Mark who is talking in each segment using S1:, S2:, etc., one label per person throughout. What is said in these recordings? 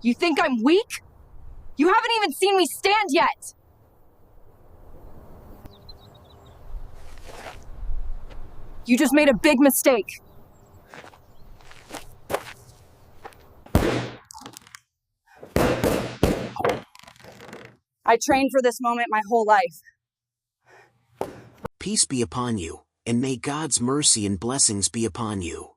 S1: You think I'm weak? You haven't even seen me stand yet! You just made a big mistake. I trained for this moment my whole life.
S2: Peace be upon you, and may God's mercy and blessings be upon you.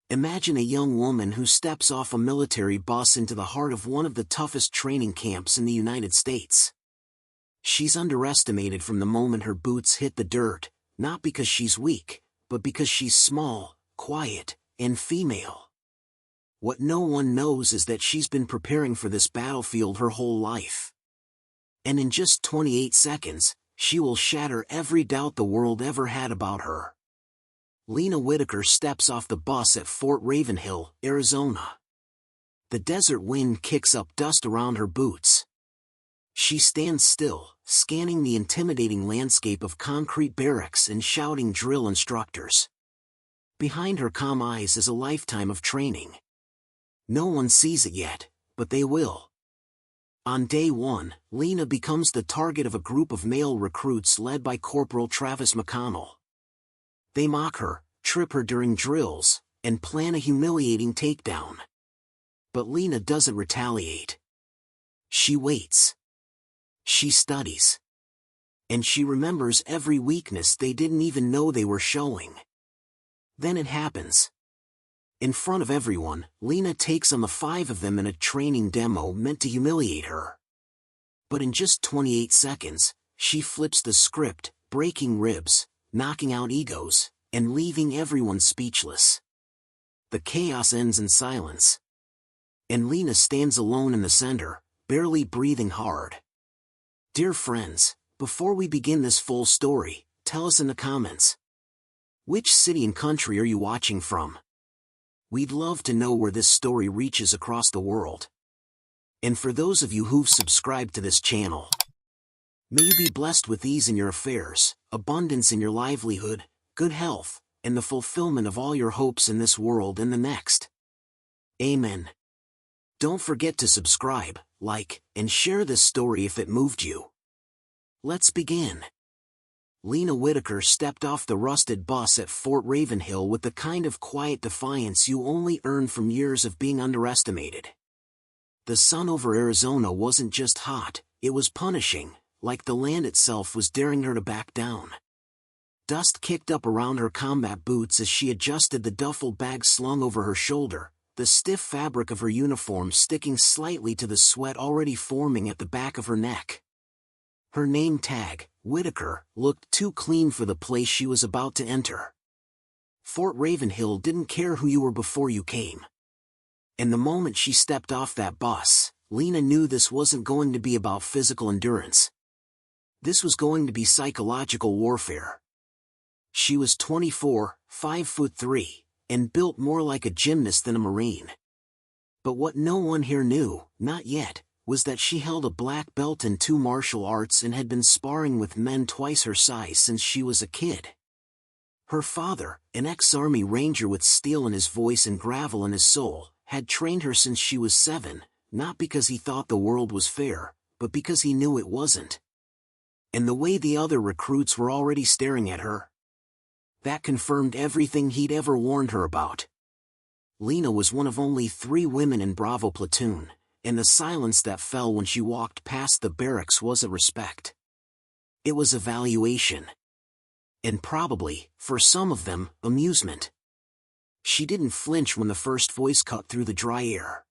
S2: Imagine a young woman who steps off a military bus into the heart of one of the toughest training camps in the United States. She's underestimated from the moment her boots hit the dirt, not because she's weak, but because she's small, quiet, and female. What no one knows is that she's been preparing for this battlefield her whole life. And in just 28 seconds, she will shatter every doubt the world ever had about her. Lena Whitaker steps off the bus at Fort Ravenhill, Arizona. The desert wind kicks up dust around her boots. She stands still, scanning the intimidating landscape of concrete barracks and shouting drill instructors. Behind her calm eyes is a lifetime of training. No one sees it yet, but they will. On day one, Lena becomes the target of a group of male recruits led by Corporal Travis McConnell. They mock her, trip her during drills, and plan a humiliating takedown. But Lena doesn't retaliate. She waits. She studies. And she remembers every weakness they didn't even know they were showing. Then it happens. In front of everyone, Lena takes on the 5 of them in a training demo meant to humiliate her. But in just 28 seconds, she flips the script, breaking ribs, knocking out egos, and leaving everyone speechless. The chaos ends in silence. And Lena stands alone in the center, barely breathing hard. Dear friends, before we begin this full story, tell us in the comments. Which city and country are you watching from? We'd love to know where this story reaches across the world. And for those of you who've subscribed to this channel, may you be blessed with ease in your affairs, abundance in your livelihood, good health, and the fulfillment of all your hopes in this world and the next. Amen. Don't forget to subscribe, like, and share this story if it moved you. Let's begin. Lena Whitaker stepped off the rusted bus at Fort Ravenhill with the kind of quiet defiance you only earn from years of being underestimated. The sun over Arizona wasn't just hot, it was punishing, like the land itself was daring her to back down. Dust kicked up around her combat boots as she adjusted the duffel bag slung over her shoulder, the stiff fabric of her uniform sticking slightly to the sweat already forming at the back of her neck. Her name tag, Whitaker, looked too clean for the place she was about to enter. Fort Ravenhill didn't care who you were before you came. And the moment she stepped off that bus, Lena knew this wasn't going to be about physical endurance. This was going to be psychological warfare. She was 24, 5'3", and built more like a gymnast than a Marine. But what no one here knew, not yet, was that she held a black belt in 2 martial arts and had been sparring with men twice her size since she was a kid. Her father, an ex-Army Ranger with steel in his voice and gravel in his soul, had trained her since she was 7, not because he thought the world was fair, but because he knew it wasn't. And the way the other recruits were already staring at her, that confirmed everything he'd ever warned her about. Lena was one of only 3 women in Bravo platoon, and the silence that fell when she walked past the barracks wasn't respect. It was evaluation. And probably, for some of them, amusement. She didn't flinch when the first voice cut through the dry air.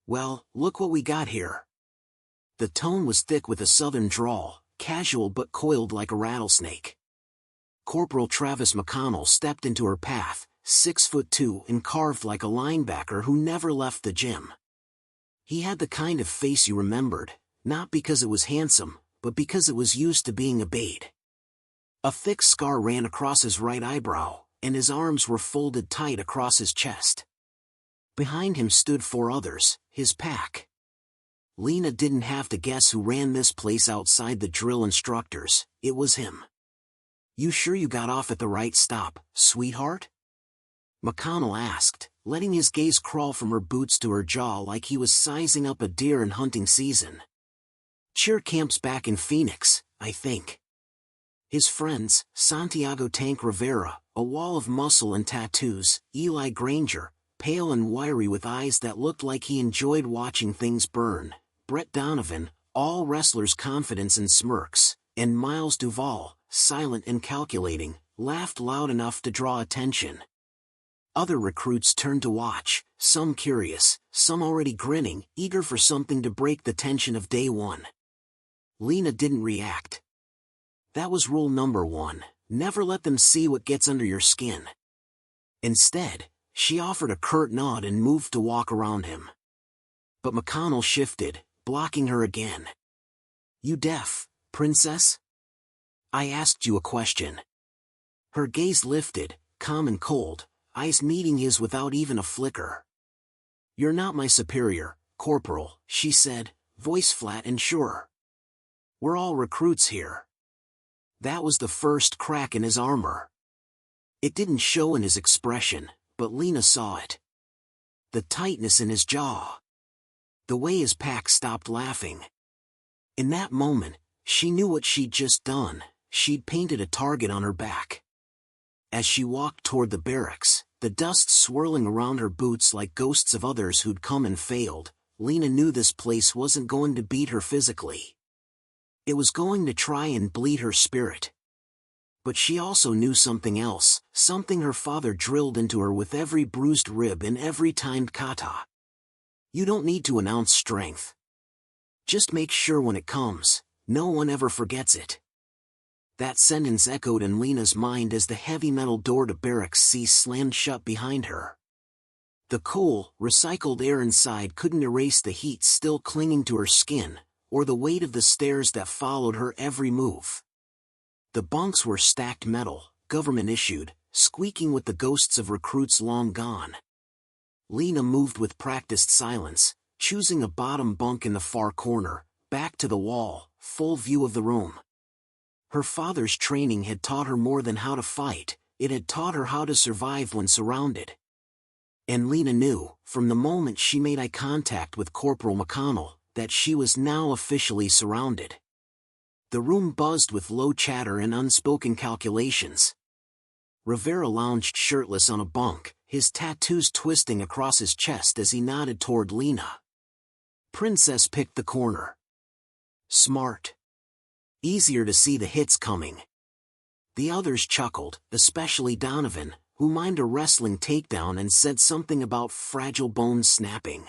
S2: Well, look what we got here. The tone was thick with a southern drawl, casual but coiled like a rattlesnake. Corporal Travis McConnell stepped into her path, 6'2" and carved like a linebacker who never left the gym. He had the kind of face you remembered, not because it was handsome, but because it was used to being obeyed. A thick scar ran across his right eyebrow, and his arms were folded tight across his chest. Behind him stood 4 others, his pack. Lena didn't have to guess who ran this place outside the drill instructors, it was him. "You sure you got off at the right stop, sweetheart?" McConnell asked, letting his gaze crawl from her boots to her jaw like he was sizing up a deer in hunting season. Cheer camp's back in Phoenix, I think. His friends, Santiago Tank Rivera, a wall of muscle and tattoos, Eli Granger, pale and wiry with eyes that looked like he enjoyed watching things burn, Brett Donovan, all wrestlers' confidence and smirks, and Miles Duvall, silent and calculating, laughed loud enough to draw attention. Other recruits turned to watch, some curious, some already grinning, eager for something to break the tension of day one. Lena didn't react. That was rule number 1, never let them see what gets under your skin. Instead, she offered a curt nod and moved to walk around him. But McConnell shifted, blocking her again. "You deaf, princess? I asked you a question." Her gaze lifted, calm and cold, eyes meeting his without even a flicker. "You're not my superior, Corporal," she said, voice flat and sure. "We're all recruits here." That was the first crack in his armor. It didn't show in his expression, but Lena saw it. The tightness in his jaw. The way his pack stopped laughing. In that moment, she knew what she'd just done. She'd painted a target on her back. As she walked toward the barracks, the dust swirling around her boots like ghosts of others who'd come and failed, Lena knew this place wasn't going to beat her physically. It was going to try and bleed her spirit. But she also knew something else, something her father drilled into her with every bruised rib and every timed kata. You don't need to announce strength. Just make sure when it comes, no one ever forgets it. That sentence echoed in Lena's mind as the heavy metal door to barracks C slammed shut behind her. The cool, recycled air inside couldn't erase the heat still clinging to her skin, or the weight of the stairs that followed her every move. The bunks were stacked metal, government-issued, squeaking with the ghosts of recruits long gone. Lena moved with practiced silence, choosing a bottom bunk in the far corner, back to the wall, full view of the room. Her father's training had taught her more than how to fight, it had taught her how to survive when surrounded. And Lena knew, from the moment she made eye contact with Corporal McConnell, that she was now officially surrounded. The room buzzed with low chatter and unspoken calculations. Rivera lounged shirtless on a bunk, his tattoos twisting across his chest as he nodded toward Lena. Princess picked the corner. Smart. Easier to see the hits coming. The others chuckled, especially Donovan, who mimed a wrestling takedown and said something about fragile bones snapping.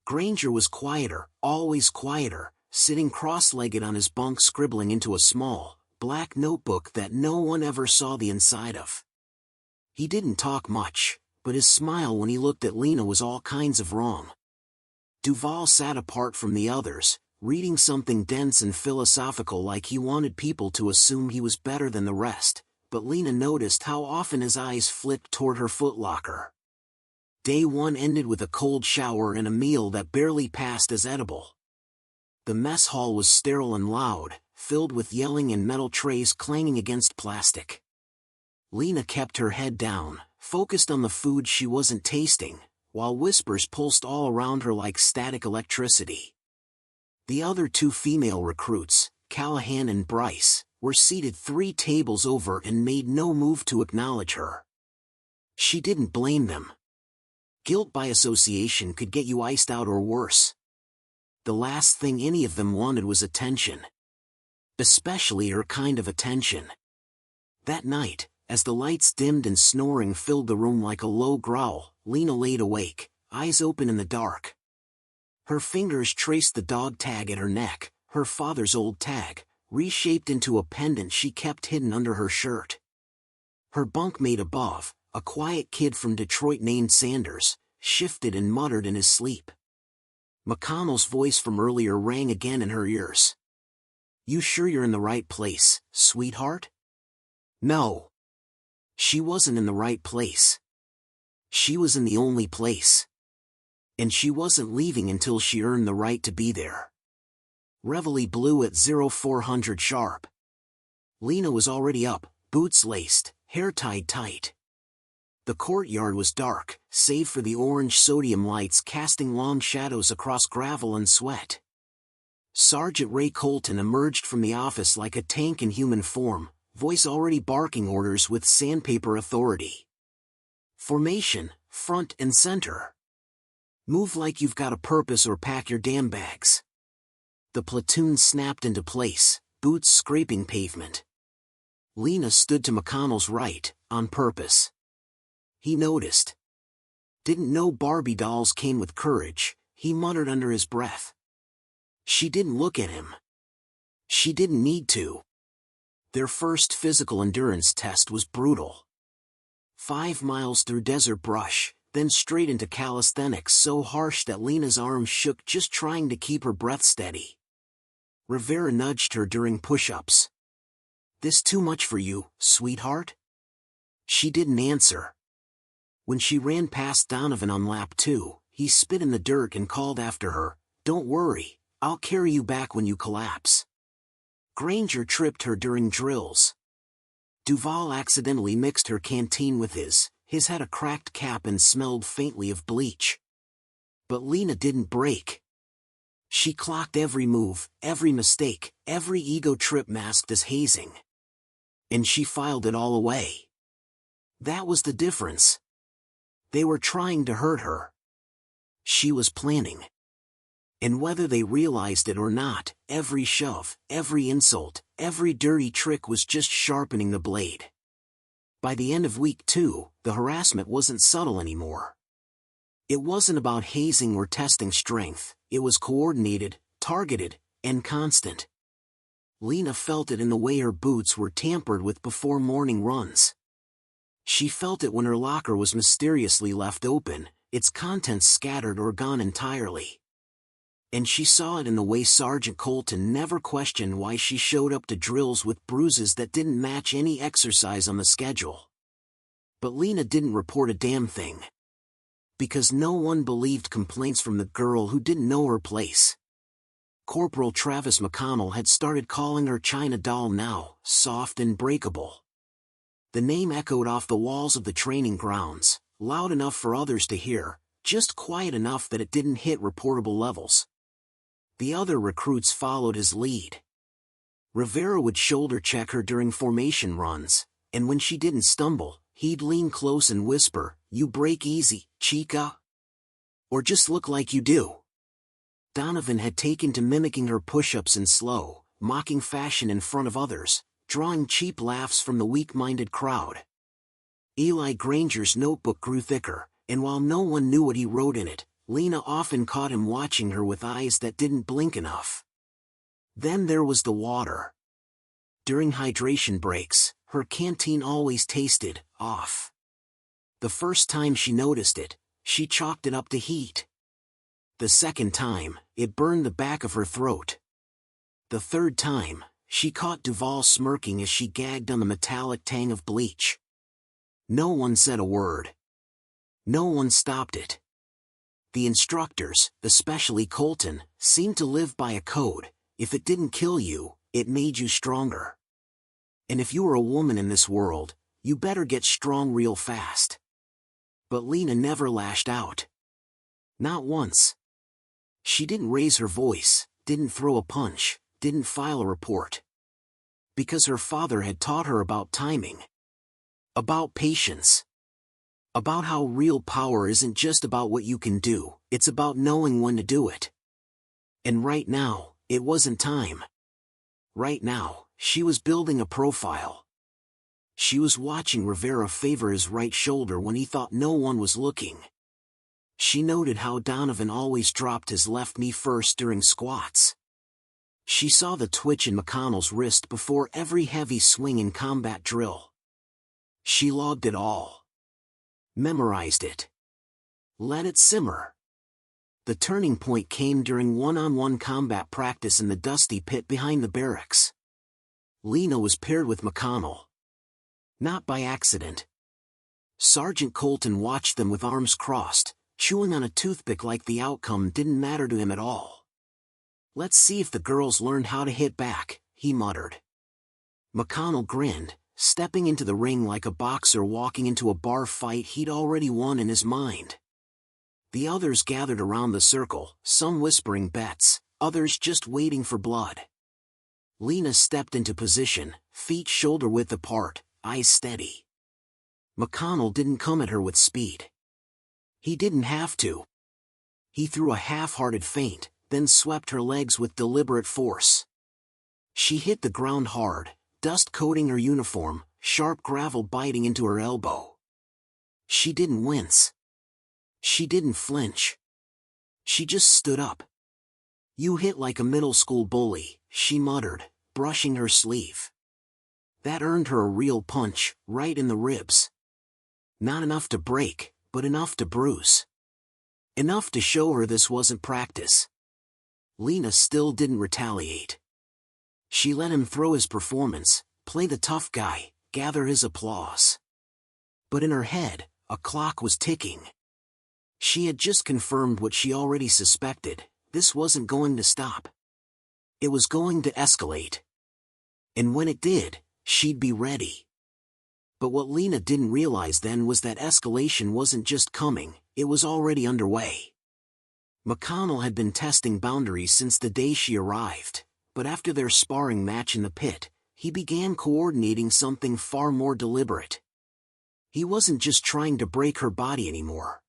S2: Granger was quieter, always quieter, sitting cross-legged on his bunk scribbling into a small, black notebook that no one ever saw the inside of. He didn't talk much, but his smile when he looked at Lena was all kinds of wrong. Duvall sat apart from the others, reading something dense and philosophical like he wanted people to assume he was better than the rest, but Lena noticed how often his eyes flicked toward her footlocker. Day 1 ended with a cold shower and a meal that barely passed as edible. The mess hall was sterile and loud, filled with yelling and metal trays clanging against plastic. Lena kept her head down, focused on the food she wasn't tasting, while whispers pulsed all around her like static electricity. The other 2 female recruits, Callahan and Bryce, were seated 3 tables over and made no move to acknowledge her. She didn't blame them. Guilt by association could get you iced out or worse. The last thing any of them wanted was attention. Especially her kind of attention. That night, as the lights dimmed and snoring filled the room like a low growl, Lena laid awake, eyes open in the dark. Her fingers traced the dog tag at her neck, her father's old tag, reshaped into a pendant she kept hidden under her shirt. Her bunkmate above, a quiet kid from Detroit named Sanders, shifted and muttered in his sleep. McConnell's voice from earlier rang again in her ears. "You sure you're in the right place, sweetheart?" No. She wasn't in the right place. She was in the only place. And she wasn't leaving until she earned the right to be there. Reveille blew at 0400 sharp. Lena was already up, boots laced, hair tied tight. The courtyard was dark, save for the orange sodium lights casting long shadows across gravel and sweat. Sergeant Ray Colton emerged from the office like a tank in human form, voice already barking orders with sandpaper authority. Formation, front and center. Move like you've got a purpose or pack your damn bags. The platoon snapped into place, boots scraping pavement. Lena stood to McConnell's right, on purpose. He noticed. Didn't know Barbie dolls came with courage, he muttered under his breath. She didn't look at him. She didn't need to. Their first physical endurance test was brutal. 5 miles through desert brush, then straight into calisthenics so harsh that Lena's arms shook just trying to keep her breath steady. Rivera nudged her during push-ups. "This too much for you, sweetheart?" She didn't answer. When she ran past Donovan on lap 2, he spit in the dirt and called after her, "Don't worry, I'll carry you back when you collapse." Granger tripped her during drills. Duval accidentally mixed her canteen with his had a cracked cap and smelled faintly of bleach. But Lena didn't break. She clocked every move, every mistake, every ego trip masked as hazing. And she filed it all away. That was the difference. They were trying to hurt her. She was planning. And whether they realized it or not, every shove, every insult, every dirty trick was just sharpening the blade. By the end of week 2, the harassment wasn't subtle anymore. It wasn't about hazing or testing strength, it was coordinated, targeted, and constant. Lena felt it in the way her boots were tampered with before morning runs. She felt it when her locker was mysteriously left open, its contents scattered or gone entirely. And she saw it in the way Sergeant Colton never questioned why she showed up to drills with bruises that didn't match any exercise on the schedule. But Lena didn't report a damn thing. Because no one believed complaints from the girl who didn't know her place. Corporal Travis McConnell had started calling her China doll now, soft and breakable. The name echoed off the walls of the training grounds, loud enough for others to hear, just quiet enough that it didn't hit reportable levels. The other recruits followed his lead. Rivera would shoulder check her during formation runs, and when she didn't stumble, he'd lean close and whisper, "You break easy, chica." Or just look like you do. Donovan had taken to mimicking her push-ups in slow, mocking fashion in front of others, drawing cheap laughs from the weak-minded crowd. Eli Granger's notebook grew thicker, and while no one knew what he wrote in it, Lena often caught him watching her with eyes that didn't blink enough. Then there was the water. During hydration breaks, her canteen always tasted off. The first time she noticed it, she chalked it up to heat. The second time, it burned the back of her throat. The third time, she caught Duval smirking as she gagged on the metallic tang of bleach. No one said a word. No one stopped it. The instructors, especially Colton, seemed to live by a code: if it didn't kill you, it made you stronger. And if you were a woman in this world, you better get strong real fast. But Lena never lashed out. Not once. She didn't raise her voice, didn't throw a punch, didn't file a report. Because her father had taught her about timing. About patience. About how real power isn't just about what you can do, it's about knowing when to do it. And right now, it wasn't time. Right now, she was building a profile. She was watching Rivera favor his right shoulder when he thought no one was looking. She noted how Donovan always dropped his left knee first during squats. She saw the twitch in McConnell's wrist before every heavy swing in combat drill. She logged it all. Memorized it. Let it simmer. The turning point came during one-on-one combat practice in the dusty pit behind the barracks. Lena was paired with McConnell. Not by accident. Sergeant Colton watched them with arms crossed, chewing on a toothpick like the outcome didn't matter to him at all. "Let's see if the girls learned how to hit back," he muttered. McConnell grinned, stepping into the ring like a boxer walking into a bar fight he'd already won in his mind. The others gathered around the circle, some whispering bets, others just waiting for blood. Lena stepped into position, feet shoulder-width apart, eyes steady. McConnell didn't come at her with speed. He didn't have to. He threw a half-hearted feint, then swept her legs with deliberate force. She hit the ground hard, dust coating her uniform, sharp gravel biting into her elbow. She didn't wince. She didn't flinch. She just stood up. "You hit like a middle school bully," she muttered, brushing her sleeve. That earned her a real punch, right in the ribs. Not enough to break, but enough to bruise. Enough to show her this wasn't practice. Lena still didn't retaliate. She let him throw his performance, play the tough guy, gather his applause. But in her head, a clock was ticking. She had just confirmed what she already suspected: this wasn't going to stop. It was going to escalate. And when it did, she'd be ready. But what Lena didn't realize then was that escalation wasn't just coming, it was already underway. McConnell had been testing boundaries since the day she arrived, but after their sparring match in the pit, he began coordinating something far more deliberate. He wasn't just trying to break her body anymore.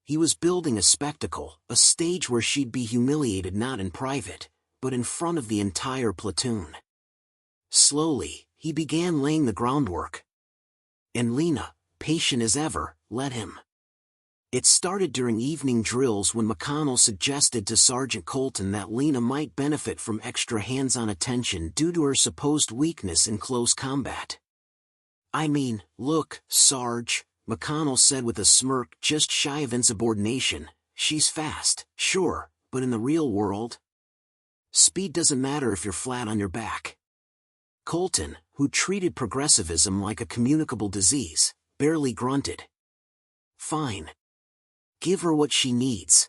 S2: He was building a spectacle, a stage where she'd be humiliated not in private, but in front of the entire platoon. Slowly, he began laying the groundwork. And Lena, patient as ever, led him. It started during evening drills when McConnell suggested to Sergeant Colton that Lena might benefit from extra hands-on attention due to her supposed weakness in close combat. "I mean, look, Sarge," McConnell said with a smirk just shy of insubordination, "she's fast, sure, but in the real world, speed doesn't matter if you're flat on your back." Colton, who treated progressivism like a communicable disease, barely grunted. "Fine. Give her what she needs.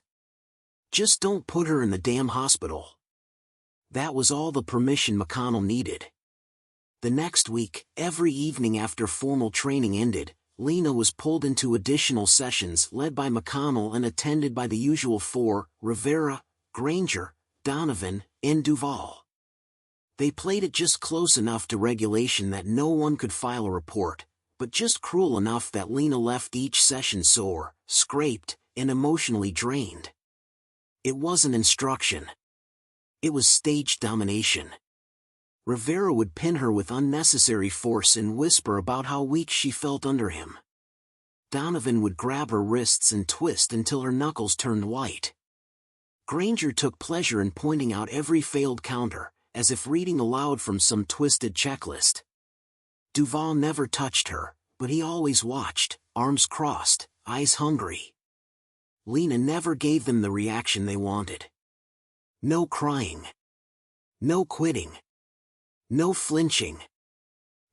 S2: Just don't put her in the damn hospital." That was all the permission McConnell needed. The next week, every evening after formal training ended, Lena was pulled into additional sessions led by McConnell and attended by the usual four: Rivera, Granger, Donovan, and Duvall. They played it just close enough to regulation that no one could file a report, but just cruel enough that Lena left each session sore, scraped, and emotionally drained. It wasn't instruction. It was stage domination. Rivera would pin her with unnecessary force and whisper about how weak she felt under him. Donovan would grab her wrists and twist until her knuckles turned white. Granger took pleasure in pointing out every failed counter, as if reading aloud from some twisted checklist. Duvall never touched her, but he always watched, arms crossed, eyes hungry. Lena never gave them the reaction they wanted. No crying. No quitting. No flinching.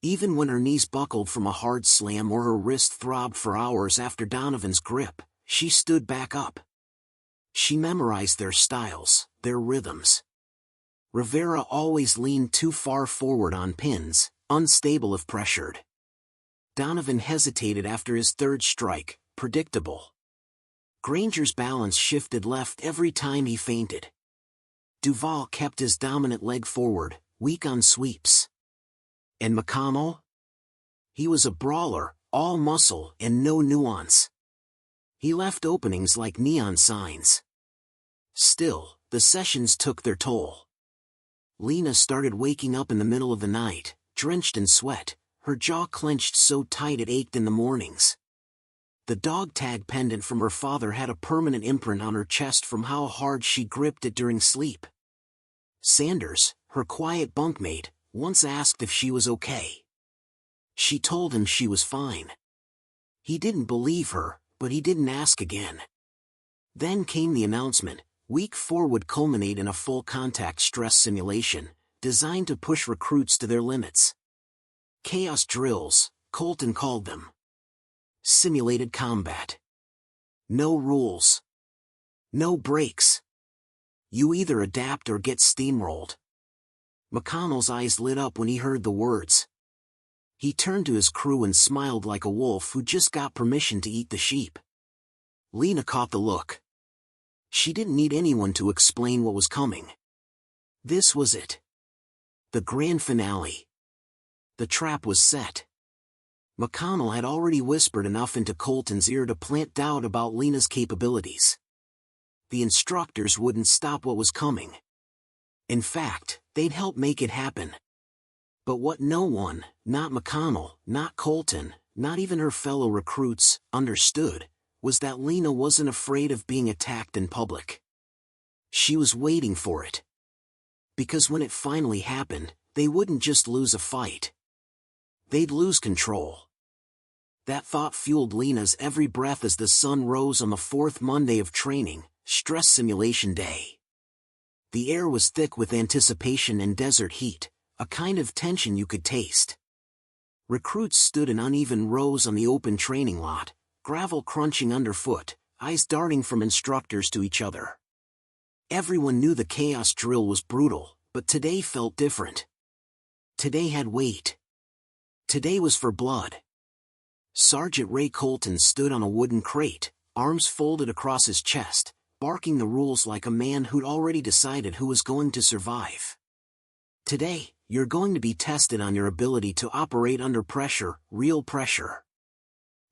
S2: Even when her knees buckled from a hard slam or her wrist throbbed for hours after Donovan's grip, she stood back up. She memorized their styles, their rhythms. Rivera always leaned too far forward on pins, unstable if pressured. Donovan hesitated after his third strike, predictable. Granger's balance shifted left every time he feinted. Duvall kept his dominant leg forward, weak on sweeps. And McConnell? He was a brawler, all muscle and no nuance. He left openings like neon signs. Still, the sessions took their toll. Lena started waking up in the middle of the night, drenched in sweat, her jaw clenched so tight it ached in the mornings. The dog tag pendant from her father had a permanent imprint on her chest from how hard she gripped it during sleep. Sanders, her quiet bunkmate, once asked if she was okay. She told him she was fine. He didn't believe her, but he didn't ask again. Then came the announcement: Week 4 would culminate in a full-contact stress simulation, designed to push recruits to their limits. Chaos drills, Colton called them. Simulated combat. No rules. No breaks. You either adapt or get steamrolled. McConnell's eyes lit up when he heard the words. He turned to his crew and smiled like a wolf who just got permission to eat the sheep. Lena caught the look. She didn't need anyone to explain what was coming. This was it. The grand finale. The trap was set. McConnell had already whispered enough into Colton's ear to plant doubt about Lena's capabilities. The instructors wouldn't stop what was coming. In fact, they'd help make it happen. But what no one, not McConnell, not Colton, not even her fellow recruits, understood, was that Lena wasn't afraid of being attacked in public. She was waiting for it. Because when it finally happened, they wouldn't just lose a fight. They'd lose control. That thought fueled Lena's every breath as the sun rose on the fourth Monday of training, stress simulation day. The air was thick with anticipation and desert heat, a kind of tension you could taste. Recruits stood in uneven rows on the open training lot, gravel crunching underfoot, eyes darting from instructors to each other. Everyone knew the chaos drill was brutal, but today felt different. Today had weight. Today was for blood. Sergeant Ray Colton stood on a wooden crate, arms folded across his chest, barking the rules like a man who'd already decided who was going to survive. Today, you're going to be tested on your ability to operate under pressure, real pressure.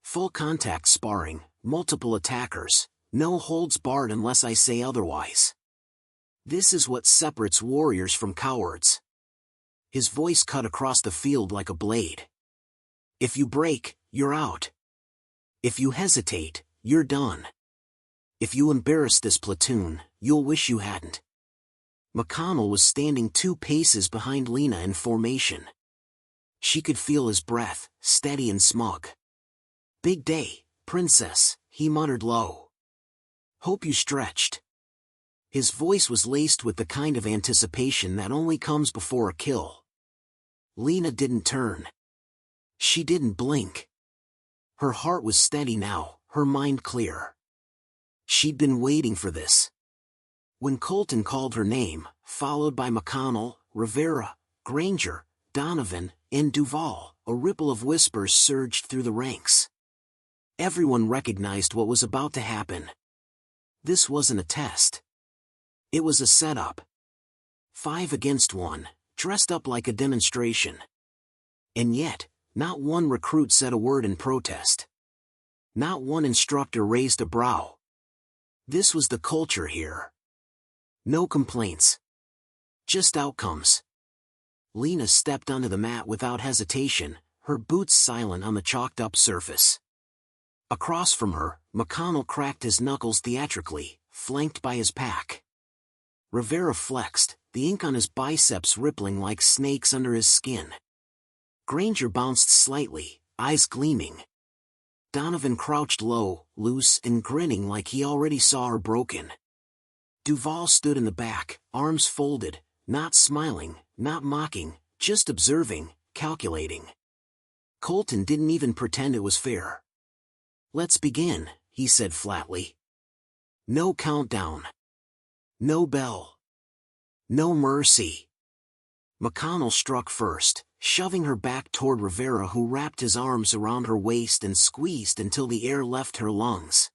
S2: Full contact sparring, multiple attackers, no holds barred unless I say otherwise. This is what separates warriors from cowards. His voice cut across the field like a blade. If you break, you're out. If you hesitate, you're done. If you embarrass this platoon, you'll wish you hadn't. McConnell was standing 2 paces behind Lena in formation. She could feel his breath, steady and smug. Big day, princess, he muttered low. Hope you stretched. His voice was laced with the kind of anticipation that only comes before a kill. Lena didn't turn. She didn't blink. Her heart was steady now, her mind clear. She'd been waiting for this. When Colton called her name, followed by McConnell, Rivera, Granger, Donovan, and Duvall, a ripple of whispers surged through the ranks. Everyone recognized what was about to happen. This wasn't a test. It was a setup. 5 against 1, dressed up like a demonstration. And yet, not one recruit said a word in protest. Not one instructor raised a brow. This was the culture here. No complaints. Just outcomes. Lena stepped onto the mat without hesitation, her boots silent on the chalked-up surface. Across from her, McConnell cracked his knuckles theatrically, flanked by his pack. Rivera flexed, the ink on his biceps rippling like snakes under his skin. Granger bounced slightly, eyes gleaming. Donovan crouched low, loose and grinning like he already saw her broken. Duvall stood in the back, arms folded, not smiling, not mocking, just observing, calculating. Colton didn't even pretend it was fair. Let's begin, he said flatly. No countdown. No bell. No mercy. McConnell struck first, shoving her back toward Rivera, who wrapped his arms around her waist and squeezed until the air left her lungs.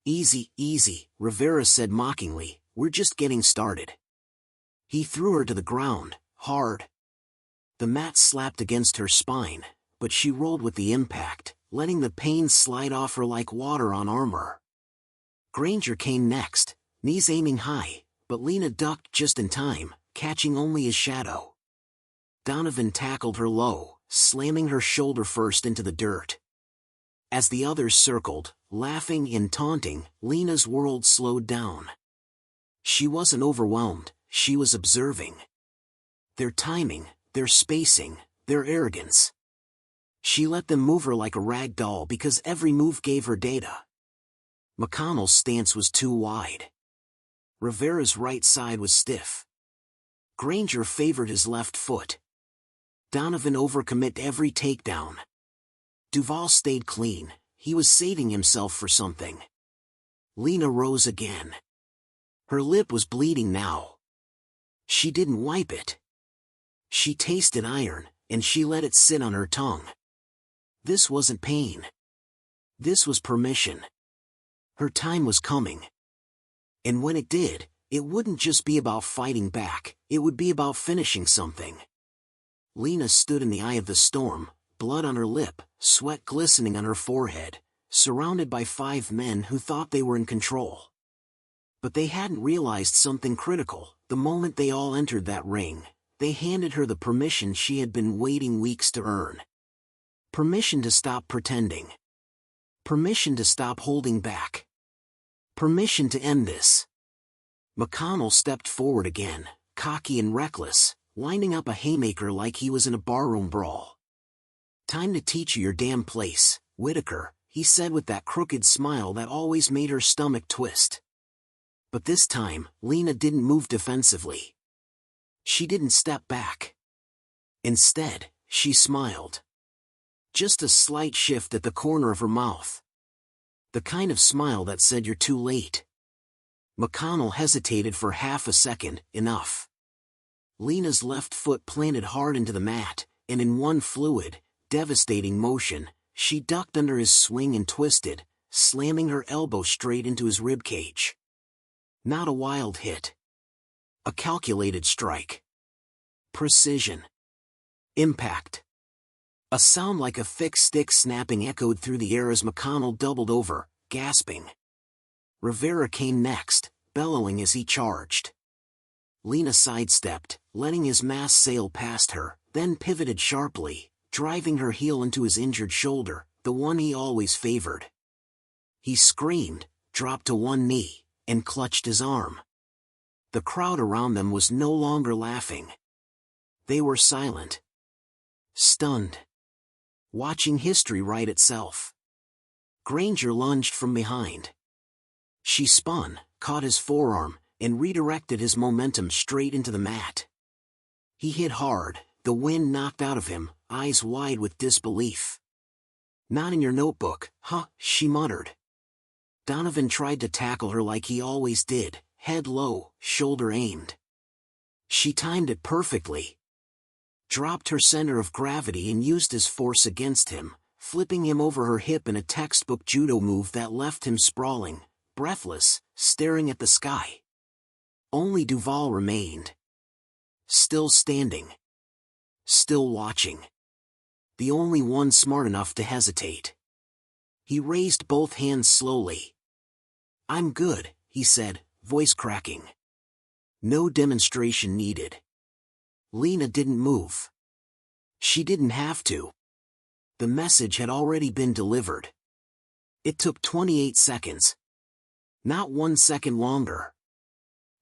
S2: Easy, easy, Rivera said mockingly, we're just getting started. He threw her to the ground, hard. The mat slapped against her spine, but she rolled with the impact, letting the pain slide off her like water on armor. Granger came next, knees aiming high, but Lena ducked just in time, catching only his shadow. Donovan tackled her low, slamming her shoulder first into the dirt. As the others circled, laughing and taunting, Lena's world slowed down. She wasn't overwhelmed, she was observing. Their timing, their spacing, their arrogance. She let them move her like a rag doll because every move gave her data. McConnell's stance was too wide. Rivera's right side was stiff. Granger favored his left foot. Donovan overcommit every takedown. Duvall stayed clean, he was saving himself for something. Lena rose again. Her lip was bleeding now. She didn't wipe it. She tasted iron, and she let it sit on her tongue. This wasn't pain. This was permission. Her time was coming. And when it did, it wouldn't just be about fighting back, it would be about finishing something. Lena stood in the eye of the storm, blood on her lip, sweat glistening on her forehead, surrounded by 5 men who thought they were in control. But they hadn't realized something critical. The moment they all entered that ring, they handed her the permission she had been waiting weeks to earn. Permission to stop pretending. Permission to stop holding back. Permission to end this. McConnell stepped forward again, cocky and reckless, lining up a haymaker like he was in a barroom brawl. "Time to teach you your damn place, Whitaker," he said with that crooked smile that always made her stomach twist. But this time, Lena didn't move defensively. She didn't step back. Instead, she smiled. Just a slight shift at the corner of her mouth. The kind of smile that said you're too late. McConnell hesitated for half a second. Enough. Lena's left foot planted hard into the mat, and in one fluid, devastating motion, she ducked under his swing and twisted, slamming her elbow straight into his ribcage. Not a wild hit. A calculated strike. Precision. Impact. A sound like a thick stick snapping echoed through the air as McConnell doubled over, gasping. Rivera came next, bellowing as he charged. Lena sidestepped, letting his mass sail past her, then pivoted sharply, driving her heel into his injured shoulder, the one he always favored. He screamed, dropped to one knee, and clutched his arm. The crowd around them was no longer laughing. They were silent. Stunned. Watching history write itself. Granger lunged from behind. She spun, caught his forearm, and redirected his momentum straight into the mat. He hit hard, the wind knocked out of him, eyes wide with disbelief. "Not in your notebook, huh?" she muttered. Donovan tried to tackle her like he always did, head low, shoulder aimed. She timed it perfectly. Dropped her center of gravity and used his force against him, flipping him over her hip in a textbook judo move that left him sprawling, breathless, staring at the sky. Only Duval remained. Still standing. Still watching. The only one smart enough to hesitate. He raised both hands slowly. "I'm good," he said, voice cracking. No demonstration needed. Lena didn't move. She didn't have to. The message had already been delivered. It took 28 seconds. Not 1 second longer.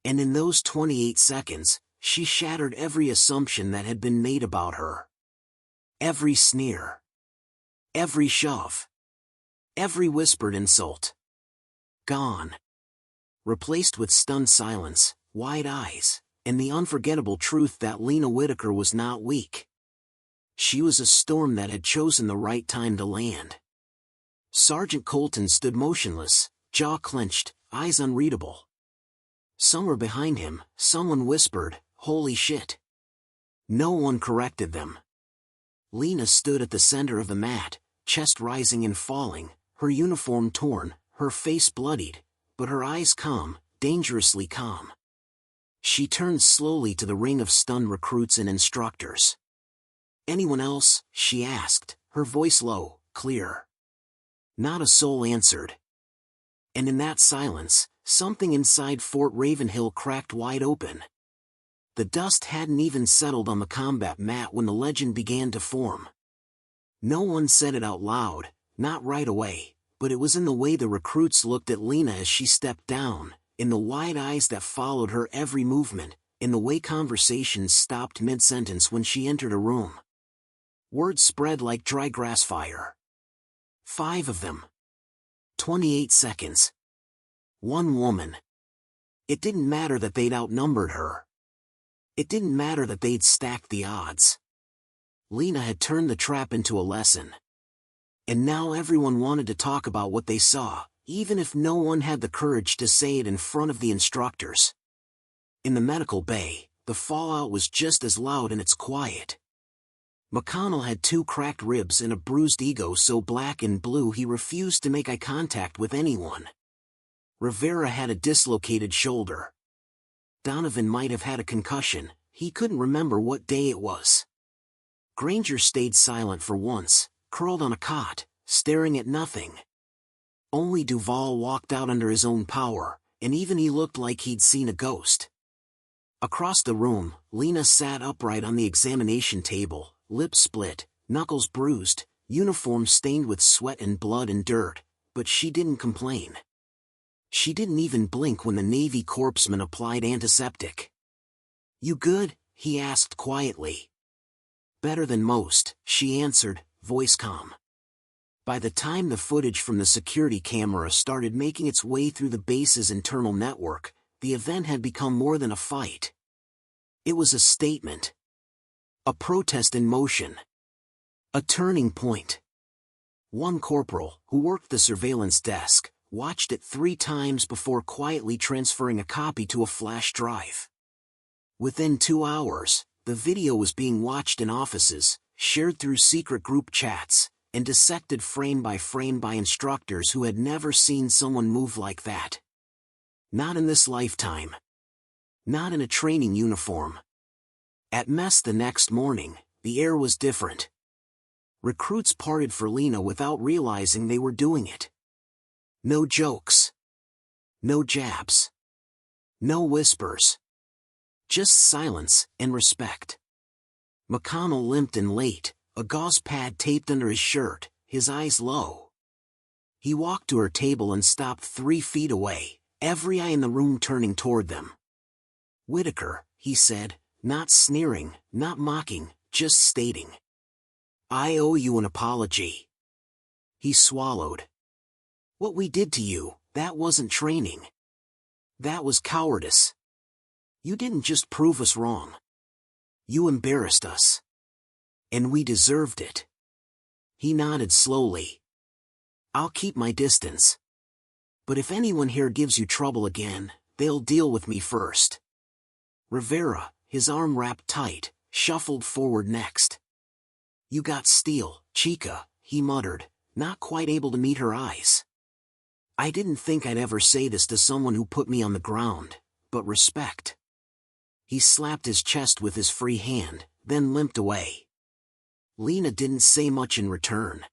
S2: And in those 28 seconds, she shattered every assumption that had been made about her. Every sneer. Every shove. Every whispered insult. Gone. Replaced with stunned silence, wide eyes, and the unforgettable truth that Lena Whitaker was not weak. She was a storm that had chosen the right time to land. Sergeant Colton stood motionless, jaw clenched, eyes unreadable. Somewhere behind him, someone whispered, "Holy shit." No one corrected them. Lena stood at the center of the mat, chest rising and falling, her uniform torn, her face bloodied, but her eyes calm, dangerously calm. She turned slowly to the ring of stunned recruits and instructors. "Anyone else?" she asked, her voice low, clear. Not a soul answered. And in that silence, something inside Fort Ravenhill cracked wide open. The dust hadn't even settled on the combat mat when the legend began to form. No one said it out loud, not right away, but it was in the way the recruits looked at Lena as she stepped down, in the wide eyes that followed her every movement, in the way conversations stopped mid-sentence when she entered a room. Word spread like dry grass fire. 5 of them. 28 seconds. One woman. It didn't matter that they'd outnumbered her. It didn't matter that they'd stacked the odds. Lena had turned the trap into a lesson. And now everyone wanted to talk about what they saw, even if no one had the courage to say it in front of the instructors. In the medical bay, the fallout was just as loud in its quiet. McConnell had 2 cracked ribs and a bruised ego so black and blue he refused to make eye contact with anyone. Rivera had a dislocated shoulder. Donovan might have had a concussion, he couldn't remember what day it was. Granger stayed silent for once, curled on a cot, staring at nothing. Only Duvall walked out under his own power, and even he looked like he'd seen a ghost. Across the room, Lena sat upright on the examination table, lips split, knuckles bruised, uniform stained with sweat and blood and dirt, but she didn't complain. She didn't even blink when the Navy corpsman applied antiseptic. "You good?" he asked quietly. "Better than most," she answered, voice calm. By the time the footage from the security camera started making its way through the base's internal network, the event had become more than a fight. It was a statement. A protest in motion. A turning point. One corporal, who worked the surveillance desk, watched it 3 times before quietly transferring a copy to a flash drive. Within 2 hours, the video was being watched in offices, shared through secret group chats, and dissected frame by instructors who had never seen someone move like that. Not in this lifetime. Not in a training uniform. At mess the next morning, the air was different. Recruits parted for Lena without realizing they were doing it. No jokes. No jabs. No whispers. Just silence and respect. McConnell limped in late, a gauze pad taped under his shirt, his eyes low. He walked to her table and stopped 3 feet away, every eye in the room turning toward them. "Whitaker," he said, not sneering, not mocking, just stating. "I owe you an apology." He swallowed. "What we did to you, that wasn't training. That was cowardice. You didn't just prove us wrong. You embarrassed us. And we deserved it." He nodded slowly. "I'll keep my distance. But if anyone here gives you trouble again, they'll deal with me first." Rivera, his arm wrapped tight, shuffled forward next. "You got steel, chica," he muttered, not quite able to meet her eyes. "I didn't think I'd ever say this to someone who put me on the ground, but respect." He slapped his chest with his free hand, then limped away. Lena didn't say much in return.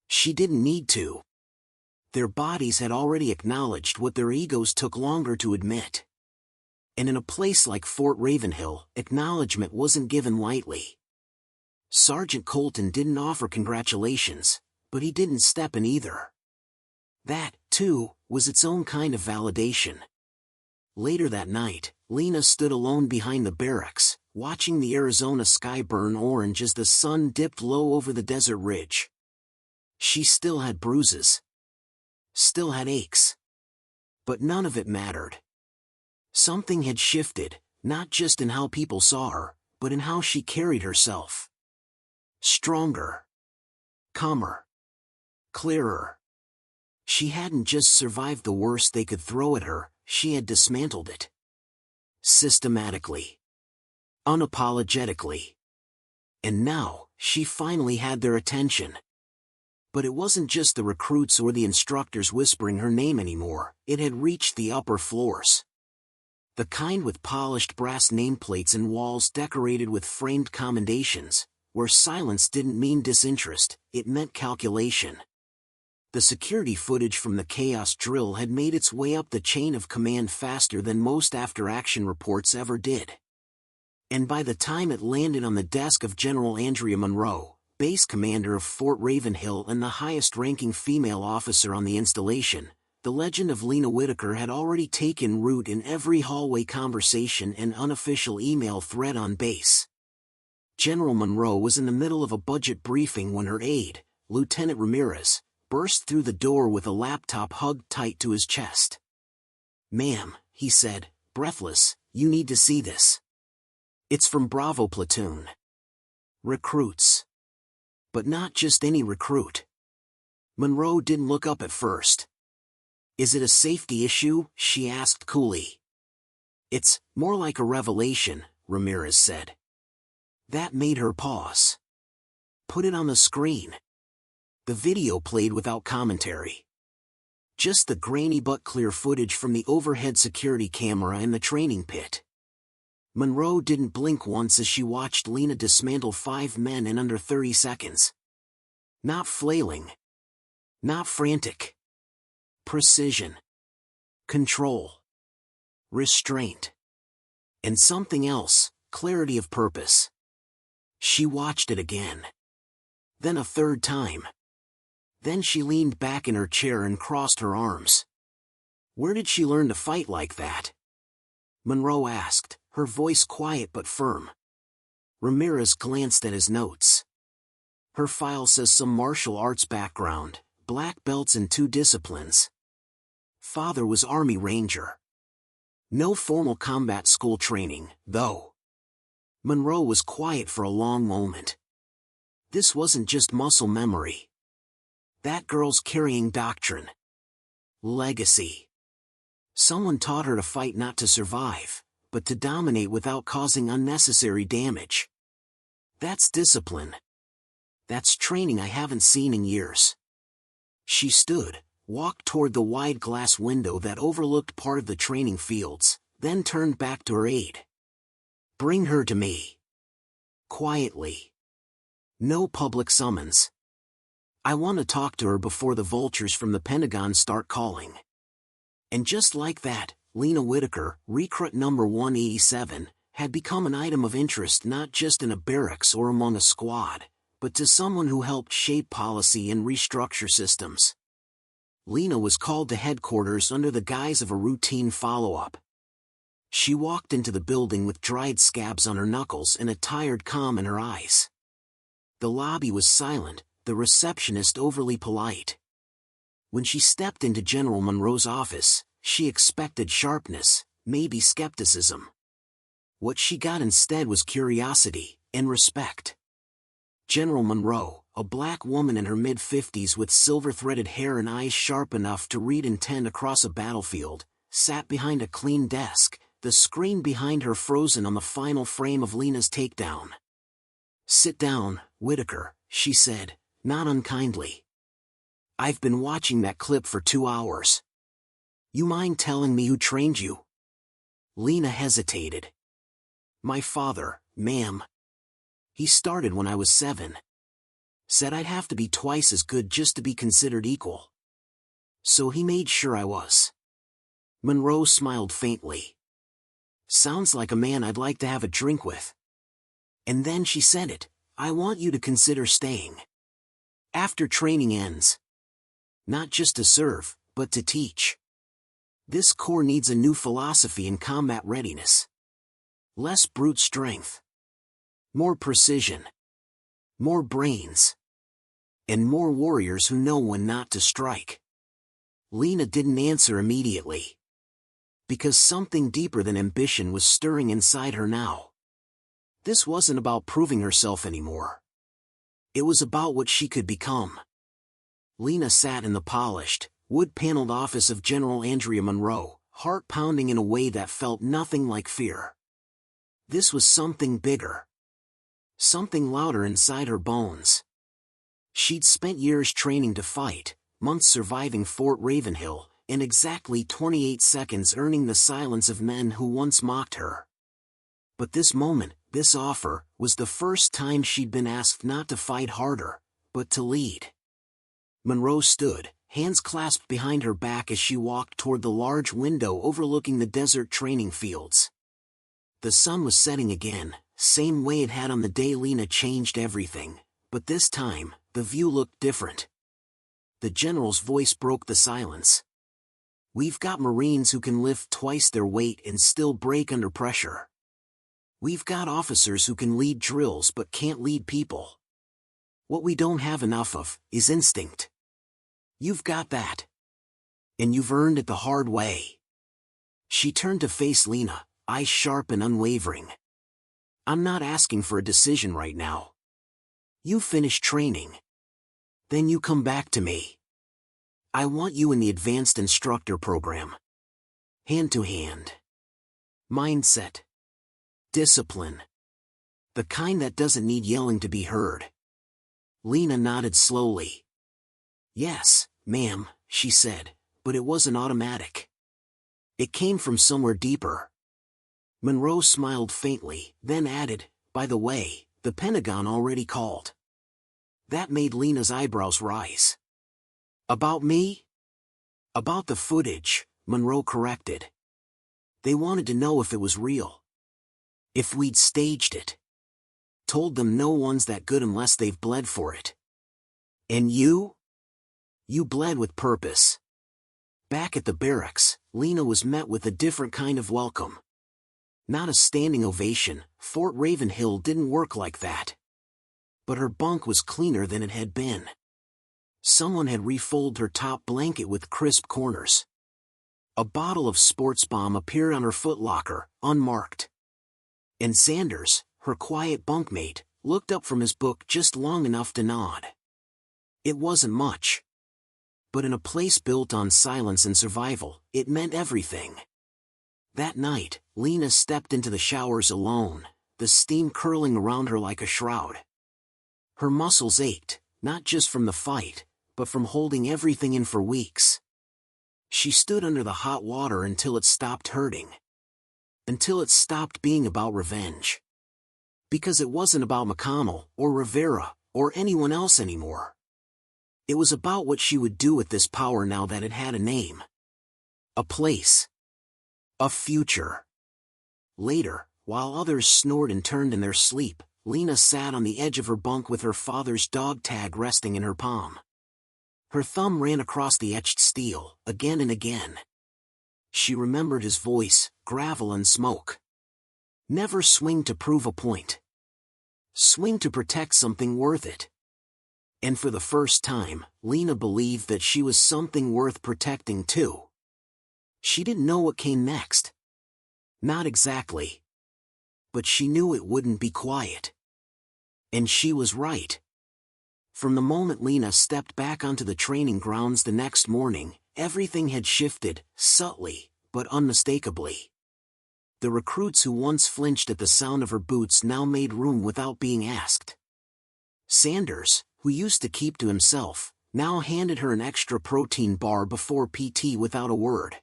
S2: She didn't need to. Their bodies had already acknowledged what their egos took longer to admit. And in a place like Fort Ravenhill, acknowledgement wasn't given lightly. Sergeant Colton didn't offer congratulations, but he didn't step in either. That, too, was its own kind of validation. Later that night, Lena stood alone behind the barracks, watching the Arizona sky burn orange as the sun dipped low over the desert ridge. She still had bruises. Still had aches. But none of it mattered. Something had shifted, not just in how people saw her, but in how she carried herself. Stronger. Calmer. Clearer. She hadn't just survived the worst they could throw at her, she had dismantled it. Systematically. Unapologetically. And now, she finally had their attention. But it wasn't just the recruits or the instructors whispering her name anymore, it had reached the upper floors. The kind with polished brass nameplates and walls decorated with framed commendations, where silence didn't mean disinterest, it meant calculation. The security footage from the chaos drill had made its way up the chain of command faster than most after-action reports ever did. And by the time it landed on the desk of General Andrea Monroe, base commander of Fort Ravenhill and the highest-ranking female officer on the installation, the legend of Lena Whitaker had already taken root in every hallway conversation and unofficial email thread on base. General Monroe was in the middle of a budget briefing when her aide, Lieutenant Ramirez, burst through the door with a laptop hugged tight to his chest. "Ma'am," he said, breathless, "you need to see this. It's from Bravo Platoon. Recruits. But not just any recruit." Monroe didn't look up at first. "Is it a safety issue?" she asked coolly. "It's more like a revelation," Ramirez said. That made her pause. Put it on the screen. The video played without commentary. Just the grainy but clear footage from the overhead security camera in the training pit. Monroe didn't blink once as she watched Lena dismantle 5 men in under 30 seconds. Not flailing. Not frantic. Precision. Control. Restraint. And something else, clarity of purpose. She watched it again. Then a third time. Then she leaned back in her chair and crossed her arms. Where did she learn to fight like that? Monroe asked, her voice quiet but firm. Ramirez glanced at his notes. Her file says some martial arts background, black belts in 2 disciplines. Father was Army Ranger. No formal combat school training, though. Monroe was quiet for a long moment. This wasn't just muscle memory. That girl's carrying doctrine. Legacy. Someone taught her to fight not to survive, but to dominate without causing unnecessary damage. That's discipline. That's training I haven't seen in years. She stood, walked toward the wide glass window that overlooked part of the training fields, then turned back to her aide. Bring her to me. Quietly. No public summons. I want to talk to her before the vultures from the Pentagon start calling. And just like that, Lena Whitaker, recruit number 187, had become an item of interest not just in a barracks or among a squad, but to someone who helped shape policy and restructure systems. Lena was called to headquarters under the guise of a routine follow-up. She walked into the building with dried scabs on her knuckles and a tired calm in her eyes. The lobby was silent, the receptionist overly polite. When she stepped into General Monroe's office, she expected sharpness, maybe skepticism. What she got instead was curiosity and respect. General Monroe, a black woman in her mid-50s with silver-threaded hair and eyes sharp enough to read intent across a battlefield, sat behind a clean desk, the screen behind her frozen on the final frame of Lena's takedown. "Sit down, Whitaker," she said, not unkindly. "I've been watching that clip for 2 hours. You mind telling me who trained you?" Lena hesitated. "My father, ma'am. He started when I was 7. Said I'd have to be twice as good just to be considered equal. So he made sure I was." Monroe smiled faintly. "Sounds like a man I'd like to have a drink with." And then she said it, "I want you to consider staying. After training ends. Not just to serve, but to teach. This corps needs a new philosophy in combat readiness. Less brute strength. More precision. More brains. And more warriors who know when not to strike." Lena didn't answer immediately. Because something deeper than ambition was stirring inside her now. This wasn't about proving herself anymore. It was about what she could become. Lena sat in the polished, wood-paneled office of General Andrea Monroe, heart pounding in a way that felt nothing like fear. This was something bigger. Something louder inside her bones. She'd spent years training to fight, months surviving Fort Ravenhill, and exactly 28 seconds earning the silence of men who once mocked her. But this moment, this offer, was the first time she'd been asked not to fight harder, but to lead. Monroe stood, hands clasped behind her back as she walked toward the large window overlooking the desert training fields. The sun was setting again, same way it had on the day Lena changed everything, but this time, the view looked different. The general's voice broke the silence. "We've got Marines who can lift twice their weight and still break under pressure. We've got officers who can lead drills but can't lead people. What we don't have enough of is instinct. You've got that. And you've earned it the hard way." She turned to face Lena, eyes sharp and unwavering. "I'm not asking for a decision right now. You finish training. Then you come back to me. I want you in the advanced instructor program. Hand to hand. Mindset. Discipline. The kind that doesn't need yelling to be heard. Lena nodded slowly. Yes, ma'am, she said, but it wasn't automatic. It came from somewhere deeper. Monroe smiled faintly, then added, by the way, the Pentagon already called. That made Lena's eyebrows rise. About me? About the footage, Monroe corrected. They wanted to know if it was real. If we'd staged it. Told them no one's that good unless they've bled for it. And you? You bled with purpose. Back at the barracks, Lena was met with a different kind of welcome. Not a standing ovation, Fort Ravenhill didn't work like that. But her bunk was cleaner than it had been. Someone had refolded her top blanket with crisp corners. A bottle of sports bomb appeared on her footlocker, unmarked. And Sanders, her quiet bunkmate, looked up from his book just long enough to nod. It wasn't much. But in a place built on silence and survival, it meant everything. That night, Lena stepped into the showers alone, the steam curling around her like a shroud. Her muscles ached, not just from the fight, but from holding everything in for weeks. She stood under the hot water until it stopped hurting. Until it stopped being about revenge. Because it wasn't about McConnell, or Rivera, or anyone else anymore. It was about what she would do with this power now that it had a name. A place. A future. Later, while others snored and turned in their sleep, Lena sat on the edge of her bunk with her father's dog tag resting in her palm. Her thumb ran across the etched steel, again and again. She remembered his voice, gravel and smoke. Never swing to prove a point. Swing to protect something worth it. And for the first time, Lena believed that she was something worth protecting too. She didn't know what came next. Not exactly. But she knew it wouldn't be quiet. And she was right. From the moment Lena stepped back onto the training grounds the next morning, everything had shifted, subtly, but unmistakably. The recruits who once flinched at the sound of her boots now made room without being asked. Sanders, who used to keep to himself, now handed her an extra protein bar before PT without a word.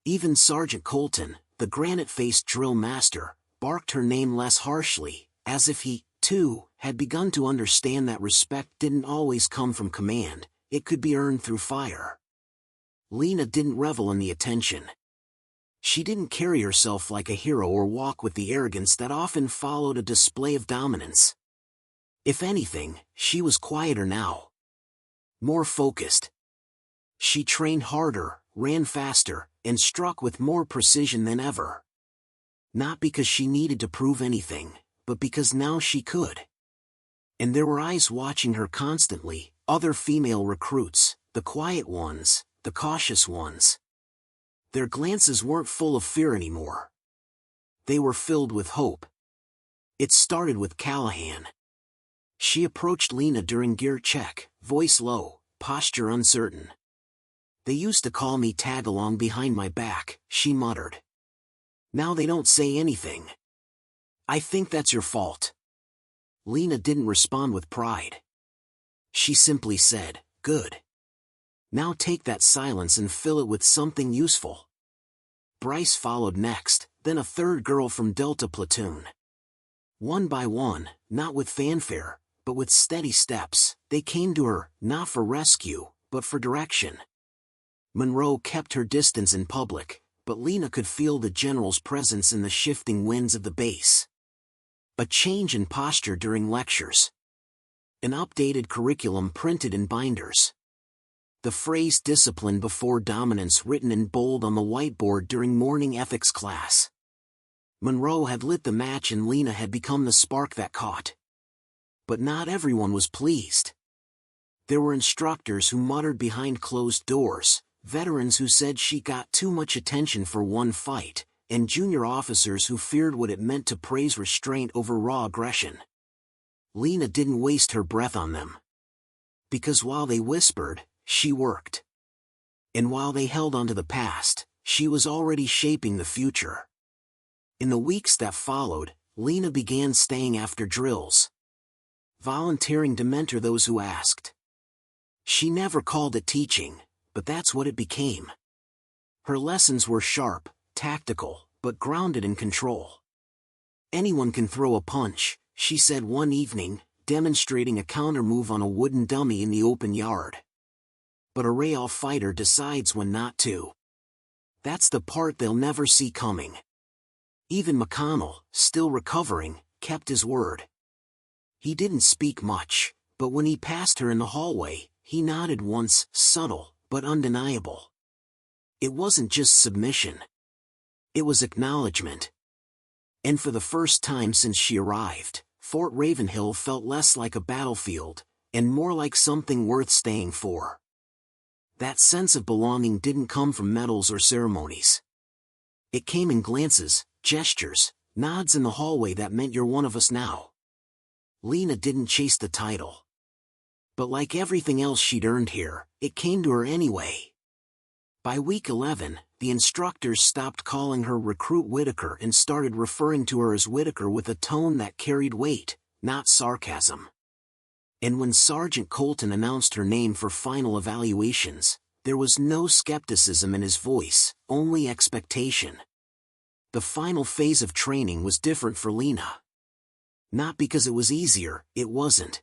S2: Even Sergeant Colton, the granite-faced drill master, barked her name less harshly, as if he, too, had begun to understand that respect didn't always come from command, it could be earned through fire. Lena didn't revel in the attention. She didn't carry herself like a hero or walk with the arrogance that often followed a display of dominance. If anything, she was quieter now. More focused. She trained harder, ran faster, and struck with more precision than ever. Not because she needed to prove anything, but because now she could. And there were eyes watching her constantly, other female recruits, the quiet ones, the cautious ones. Their glances weren't full of fear anymore. They were filled with hope. It started with Callahan. She approached Lena during gear check, voice low, posture uncertain. They used to call me tag-along behind my back, she muttered. Now they don't say anything. I think that's your fault. Lena didn't respond with pride. She simply said, good. Now take that silence and fill it with something useful. Bryce followed next, then a third girl from Delta Platoon. One by one, not with fanfare, but with steady steps, they came to her, not for rescue, but for direction. Monroe kept her distance in public, but Lena could feel the general's presence in the shifting winds of the base. A change in posture during lectures. An updated curriculum printed in binders. The phrase discipline before dominance written in bold on the whiteboard during morning ethics class. Monroe had lit the match and Lena had become the spark that caught. But not everyone was pleased. There were instructors who muttered behind closed doors, veterans who said she got too much attention for one fight, and junior officers who feared what it meant to praise restraint over raw aggression. Lena didn't waste her breath on them. Because while they whispered, she worked. And while they held onto the past, she was already shaping the future. In the weeks that followed, Lena began staying after drills. volunteering to mentor those who asked. She never called it teaching, but that's what it became. Her lessons were sharp, tactical, but grounded in control. "Anyone can throw a punch," she said one evening, demonstrating a counter move on a wooden dummy in the open yard. "But a rail fighter decides when not to. That's the part they'll never see coming." Even McConnell, still recovering, kept his word. He didn't speak much, but when he passed her in the hallway, he nodded once, subtle, but undeniable. It wasn't just submission. It was acknowledgement. And for the first time since she arrived, Fort Ravenhill felt less like a battlefield, and more like something worth staying for. That sense of belonging didn't come from medals or ceremonies. It came in glances, gestures, nods in the hallway that meant "you're one of us now." Lena didn't chase the title. But like everything else she'd earned here, it came to her anyway. By week 11, the instructors stopped calling her Recruit Whitaker and started referring to her as Whitaker with a tone that carried weight, not sarcasm. And when Sergeant Colton announced her name for final evaluations, there was no skepticism in his voice, only expectation. The final phase of training was different for Lena. Not because it was easier, it wasn't.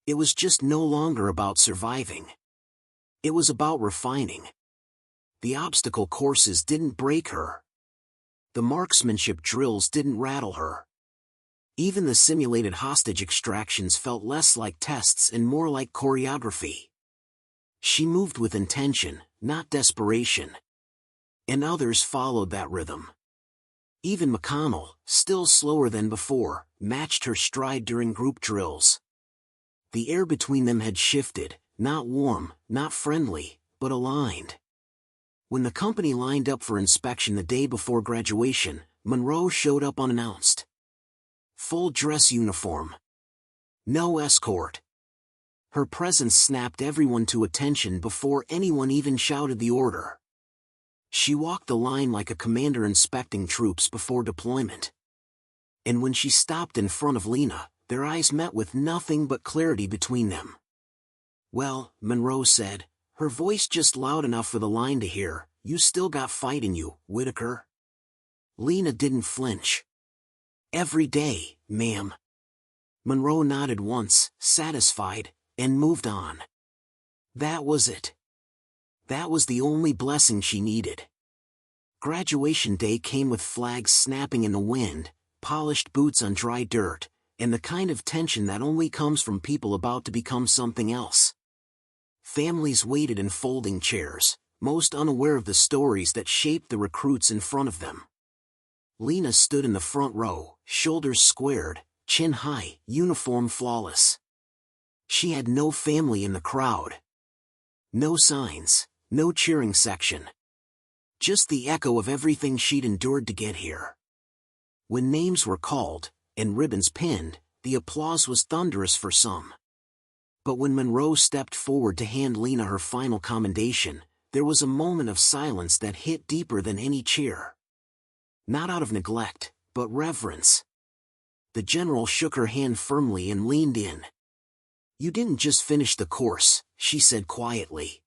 S2: It was just no longer about surviving. It was about refining. The obstacle courses didn't break her. The marksmanship drills didn't rattle her. Even the simulated hostage extractions felt less like tests and more like choreography. She moved with intention, not desperation. And others followed that rhythm. Even McConnell, still slower than before, matched her stride during group drills. The air between them had shifted, not warm, not friendly, but aligned. When the company lined up for inspection the day before graduation, Monroe showed up unannounced. Full dress uniform. No escort. Her presence snapped everyone to attention before anyone even shouted the order. She walked the line like a commander inspecting troops before deployment. And when she stopped in front of Lena, their eyes met with nothing but clarity between them. "Well," Monroe said, her voice just loud enough for the line to hear, "you still got fight in you, Whitaker." Lena didn't flinch. "Every day, ma'am." Monroe nodded once, satisfied, and moved on. That was it. That was the only blessing she needed. Graduation day came with flags snapping in the wind, polished boots on dry dirt, and the kind of tension that only comes from people about to become something else. Families waited in folding chairs, most unaware of the stories that shaped the recruits in front of them. Lena stood in the front row, shoulders squared, chin high, uniform flawless. She had no family in the crowd. No signs, no cheering section. Just the echo of everything she'd endured to get here. When names were called, and ribbons pinned, the applause was thunderous for some. But when Monroe stepped forward to hand Lena her final commendation, there was a moment of silence that hit deeper than any cheer. Not out of neglect, but reverence. The general shook her hand firmly and leaned in. "You didn't just finish the course," she said quietly.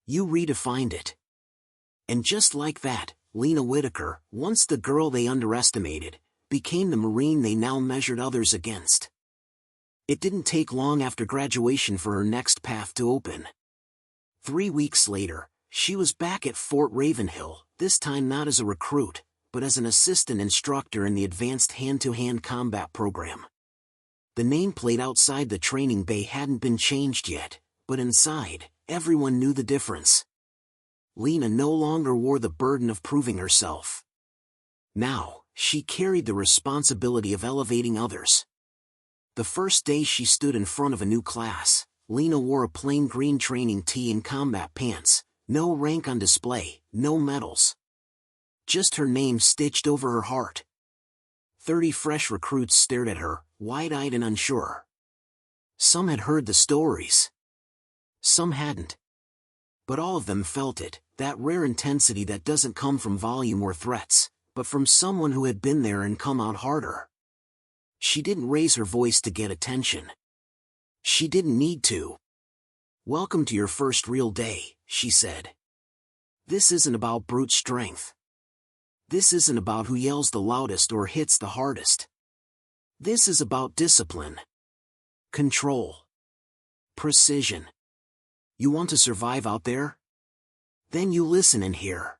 S2: "You redefined it." And just like that, Lena Whitaker, once the girl they underestimated, became the Marine they now measured others against. It didn't take long after graduation for her next path to open. 3 weeks later, she was back at Fort Ravenhill, this time not as a recruit, but as an assistant instructor in the Advanced Hand-to-Hand Combat Program. The nameplate outside the training bay hadn't been changed yet, but inside, everyone knew the difference. Lena no longer wore the burden of proving herself. Now, she carried the responsibility of elevating others. The first day she stood in front of a new class, Lena wore a plain green training tee and combat pants, no rank on display, no medals. Just her name stitched over her heart. 30 fresh recruits stared at her, wide-eyed and unsure. Some had heard the stories. Some hadn't. But all of them felt it, that rare intensity that doesn't come from volume or threats, but from someone who had been there and come out harder. She didn't raise her voice to get attention. She didn't need to. "Welcome to your first real day," she said. "This isn't about brute strength. This isn't about who yells the loudest or hits the hardest. This is about discipline. Control. Precision. You want to survive out there? Then you listen and hear."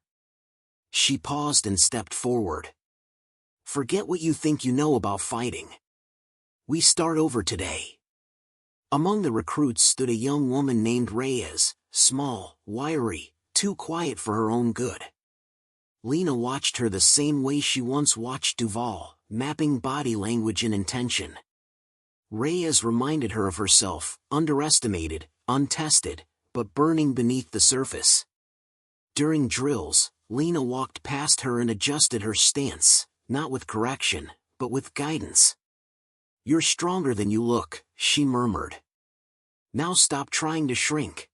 S2: She paused and stepped forward. "Forget what you think you know about fighting. We start over today." Among the recruits stood a young woman named Reyes, small, wiry, too quiet for her own good. Lena watched her the same way she once watched Duval, mapping body language and intention. Reyes reminded her of herself, underestimated, untested, but burning beneath the surface. During drills, Lena walked past her and adjusted her stance, not with correction, but with guidance. "You're stronger than you look," she murmured. "Now stop trying to shrink."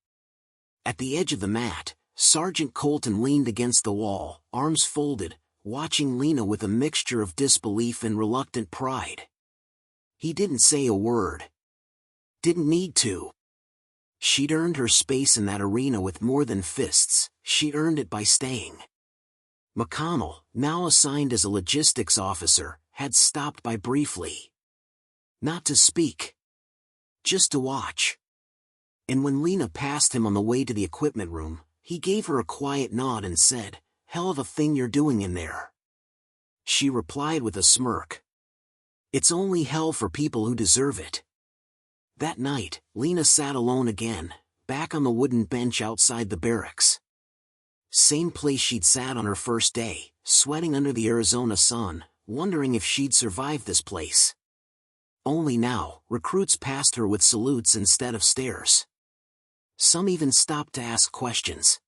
S2: At the edge of the mat, Sergeant Colton leaned against the wall, arms folded, watching Lena with a mixture of disbelief and reluctant pride. He didn't say a word. Didn't need to. She'd earned her space in that arena with more than fists. She earned it by staying. McConnell, now assigned as a logistics officer, had stopped by briefly. Not to speak. Just to watch. And when Lena passed him on the way to the equipment room, he gave her a quiet nod and said, "Hell of a thing you're doing in there." She replied with a smirk. "It's only hell for people who deserve it." That night, Lena sat alone again, back on the wooden bench outside the barracks. Same place she'd sat on her first day, sweating under the Arizona sun, wondering if she'd survive this place. Only now, recruits passed her with salutes instead of stares. Some even stopped to ask questions.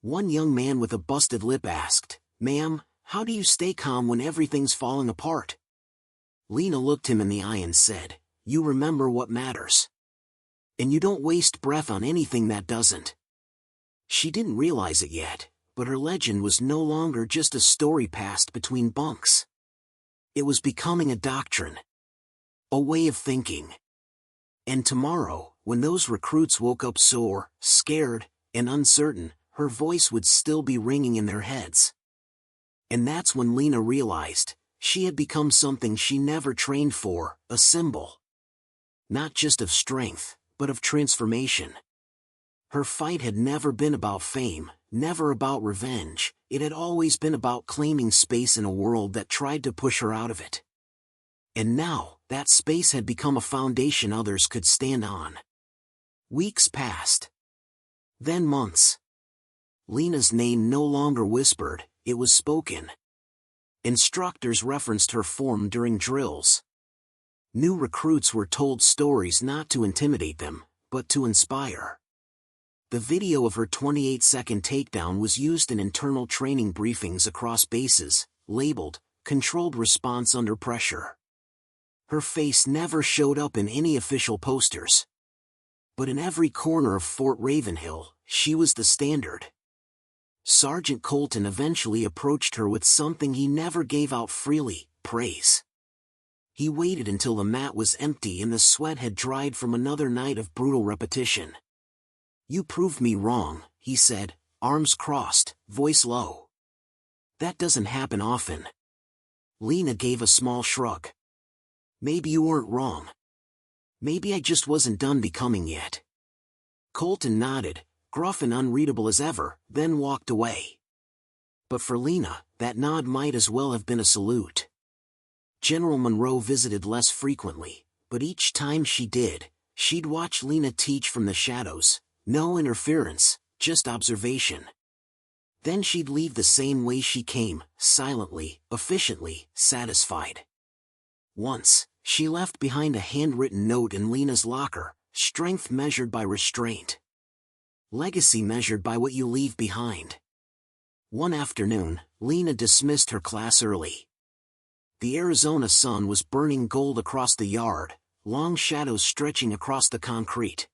S2: One young man with a busted lip asked, "Ma'am, how do you stay calm when everything's falling apart?" Lena looked him in the eye and said, "You remember what matters. And you don't waste breath on anything that doesn't." She didn't realize it yet, but her legend was no longer just a story passed between bunks. It was becoming a doctrine. A way of thinking. And tomorrow, when those recruits woke up sore, scared, and uncertain, her voice would still be ringing in their heads. And that's when Lena realized, she had become something she never trained for, a symbol. Not just of strength, but of transformation. Her fight had never been about fame, never about revenge, it had always been about claiming space in a world that tried to push her out of it. And now, that space had become a foundation others could stand on. Weeks passed. Then months. Lena's name no longer whispered, it was spoken. Instructors referenced her form during drills. New recruits were told stories not to intimidate them, but to inspire. The video of her 28-second takedown was used in internal training briefings across bases, labeled, "Controlled Response Under Pressure." Her face never showed up in any official posters. But in every corner of Fort Ravenhill, she was the standard. Sergeant Colton eventually approached her with something he never gave out freely, praise. He waited until the mat was empty and the sweat had dried from another night of brutal repetition. "You proved me wrong," he said, arms crossed, voice low. "That doesn't happen often." Lena gave a small shrug. "Maybe you weren't wrong. Maybe I just wasn't done becoming yet." Colton nodded, gruff and unreadable as ever, then walked away. But for Lena, that nod might as well have been a salute. General Monroe visited less frequently, but each time she did, she'd watch Lena teach from the shadows, no interference, just observation. Then she'd leave the same way she came, silently, efficiently, satisfied. Once, she left behind a handwritten note in Lena's locker, strength measured by restraint. Legacy measured by what you leave behind. One afternoon, Lena dismissed her class early. The Arizona sun was burning gold across the yard, long shadows stretching across the concrete.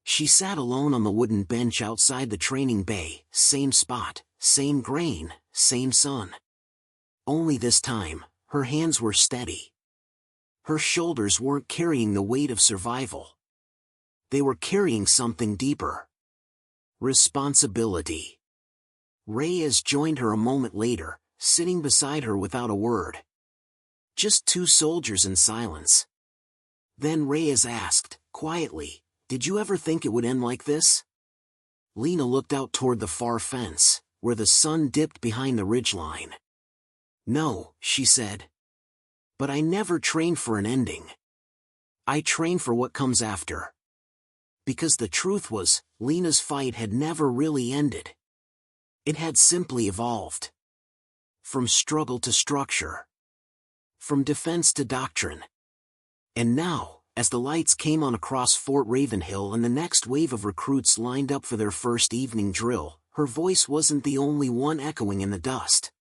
S2: She sat alone on the wooden bench outside the training bay, same spot, same grain, same sun. Only this time, her hands were steady. her shoulders weren't carrying the weight of survival. They were carrying something deeper. Responsibility. Reyes joined her a moment later, sitting beside her without a word. Just two soldiers in silence. Then Reyes asked, quietly, "Did you ever think it would end like this?" Lena looked out toward the far fence, where the sun dipped behind the ridgeline. "No," she said. "But I never trained for an ending. I trained for what comes after." Because the truth was, Lena's fight had never really ended. It had simply evolved. From struggle to structure. From defense to doctrine. And now, as the lights came on across Fort Ravenhill and the next wave of recruits lined up for their first evening drill, her voice wasn't the only one echoing in the dust.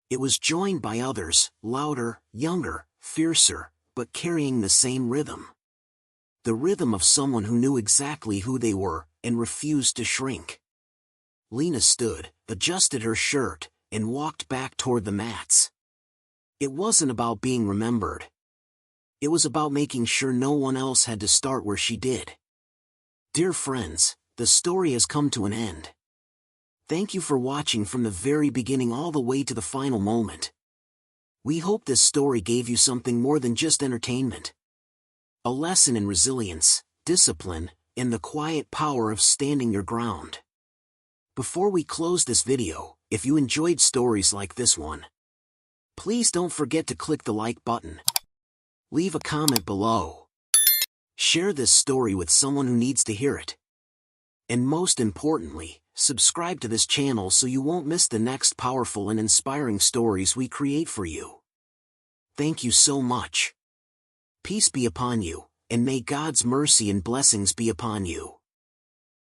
S2: It was joined by others, louder, younger, fiercer, but carrying the same rhythm. The rhythm of someone who knew exactly who they were, and refused to shrink. Lena stood, adjusted her shirt, and walked back toward the mats. It wasn't about being remembered. It was about making sure no one else had to start where she did. Dear friends, the story has come to an end. Thank you for watching from the very beginning all the way to the final moment. We hope this story gave you something more than just entertainment. A lesson in resilience, discipline, and the quiet power of standing your ground. Before we close this video, if you enjoyed stories like this one, please don't forget to click the like button. Leave a comment below. Share this story with someone who needs to hear it. And most importantly, subscribe to this channel so you won't miss the next powerful and inspiring stories we create for you. Thank you so much. Peace be upon you, and may God's mercy and blessings be upon you.